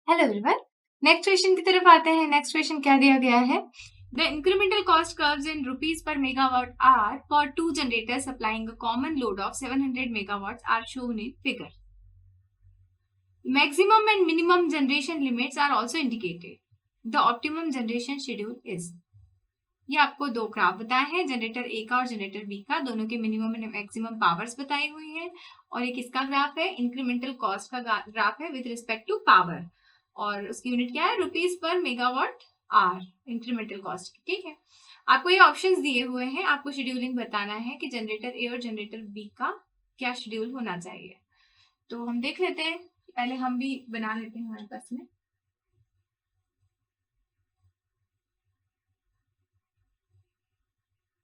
Hello everyone, next question की तरफ आते हैं। नेक्स्ट क्वेश्चन क्या दिया गया है? The incremental cost curves in rupees per megawatt are for two generators supplying a common load of 700 megawatts are shown in figure. Maximum and minimum generation limits are also indicated. The optimum generation schedule is. ये आपको दो graph बताए हैं, generator ए का और generator B का, दोनों के मिनिमम एंड मैक्सिमम पावर्स बताई हुई हैं। और एक इसका ग्राफ है, इंक्रीमेंटल कॉस्ट का ग्राफ है विद रिस्पेक्ट टू पावर, और उसकी यूनिट क्या है? Rupees per megawatt are incremental cost की। ठीक है, आपको ये ऑप्शंस दिए हुए हैं, आपको शेड्यूलिंग बताना है कि जनरेटर ए और जनरेटर बी का क्या शेड्यूल होना चाहिए। तो हम देख लेते हैं, पहले हम भी बना लेते हैं हमारे पास में।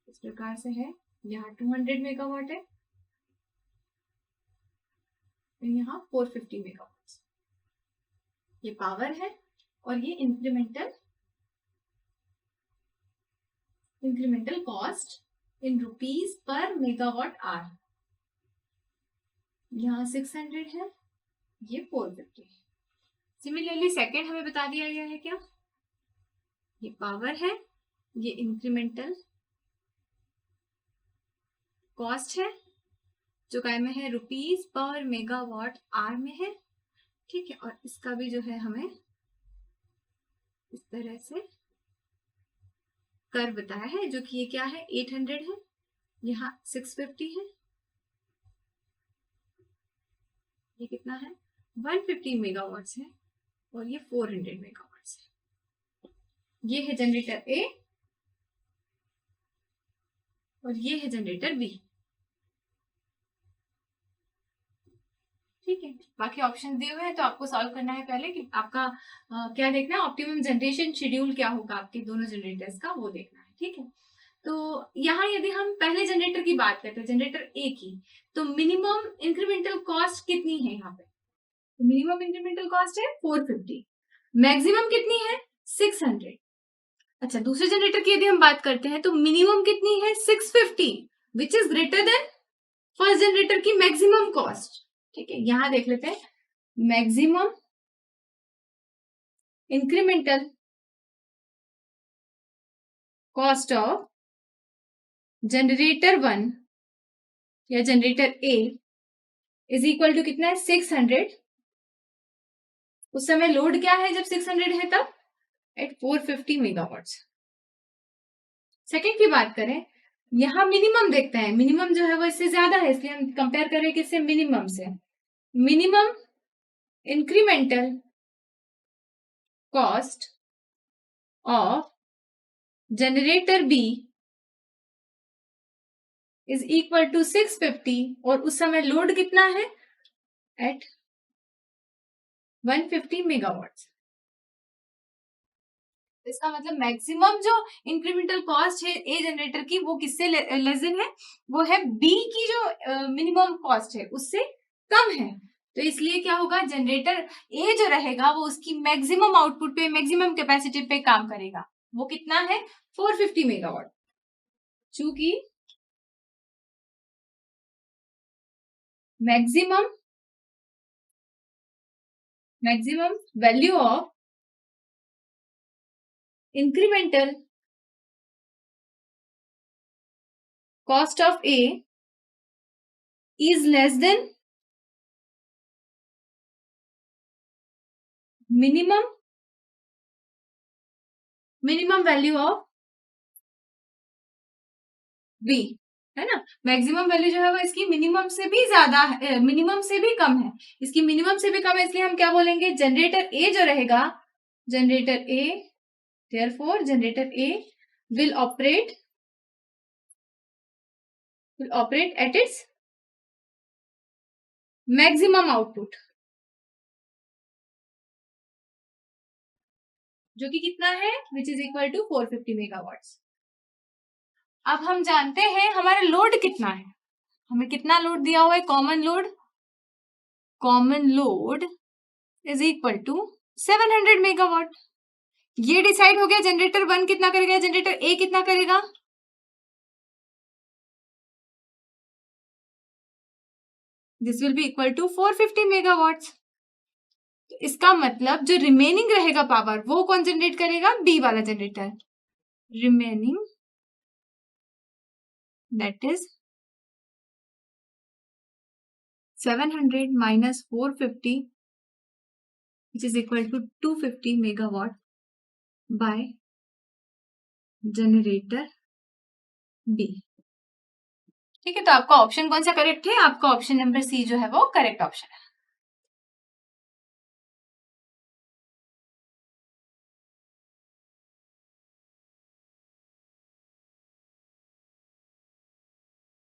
इस प्रकार से है, यहाँ 200 मेगावाट है, यहाँ 450 मेगावाट। ये पावर है और ये incremental cost in rupees per megawatt are. यहाँ 600 है, ये 450 है। सिमिलरली सेकेंड हमें बता दिया गया है क्या? ये पावर है, ये इंक्रीमेंटल कॉस्ट है, जो काय में है रुपीज पर मेगावाट आर में है। ठीक है, और इसका भी जो है हमें इस तरह से कर्व बताया है, जो कि ये क्या है? 800 है, यहाँ 650 है, ये कितना है? 150 मेगावाट्स है, और ये 400 मेगावाट्स है। ये है जनरेटर ए और ये है जनरेटर बी। ठीक है, बाकी ऑप्शन दिए हुए हैं, तो आपको सॉल्व करना है पहले कि आपका क्या देखना है, ऑप्टिमम जनरेशन शेड्यूल क्या होगा आपके दोनों जनरेटर्स का, वो देखना है। ठीक है, तो यहाँ यदि हम पहले जनरेटर की बात करते हैं, जनरेटर ए की, तो मिनिमम इंक्रीमेंटल कॉस्ट कितनी है यहाँ पे? तो मिनिमम इंक्रीमेंटल कॉस्ट है 450, मैक्सिमम कितनी है? 600। अच्छा, दूसरे जनरेटर की यदि हम बात करते हैं तो मिनिमम कितनी है? 650, which is greater than first generator की मैक्सिमम कॉस्ट। ठीक है, यहां देख लेते हैं, maximum incremental cost of generator 1 या generator A is equal to कितना है? 600। उस समय लोड क्या है जब 600 है? तब एट 450 मेगावाट्स। सेकेंड की बात करें, यहां मिनिमम देखते हैं, मिनिमम जो है वो इससे ज्यादा है, इसलिए हम कंपेयर करें किससे? मिनिमम से। Minimum incremental cost of generator B is equal to 650, और उस समय लोड कितना है? At 150 megawatts. इसका मतलब मैक्सिमम जो इंक्रीमेंटल कॉस्ट है ए जनरेटर की, वो किससे लेस देन है? वो है बी की जो मिनिमम कॉस्ट है उससे कम है। तो इसलिए क्या होगा? जनरेटर ए जो रहेगा वो उसकी मैक्सिमम आउटपुट पे, मैक्सिमम कैपेसिटी पे काम करेगा। वो कितना है? 450 मेगावाट। चूंकि maximum value of incremental cost of A is less than minimum value of B, है ना? मैक्सिमम वैल्यू जो है वो इसकी मिनिमम से भी ज्यादा है, मिनिमम से भी कम है, इसकी मिनिमम से भी कम है, इसलिए हम क्या बोलेंगे? जनरेटर ए जो रहेगा, generator A, therefore generator A will operate at its maximum output, जो कि कितना है? which is equal to 450 megawatts। अब हम जानते हैं हमारा लोड कितना है, हमें कितना लोड दिया हुआ है? Common load is equal to 700 megawatt. ये डिसाइड हो गया, जनरेटर 1 कितना करेगा, जनरेटर ए कितना करेगा? This will be equal to 450 megawatt. इसका मतलब जो रिमेनिंग रहेगा पावर वो कौन जनरेट करेगा? बी वाला generator. Remaining that is 700 minus 450 which is equal to 250 megawatt by generator B. ठीक है, तो आपका ऑप्शन कौन सा करेक्ट है? आपका ऑप्शन नंबर सी जो है वो करेक्ट ऑप्शन है।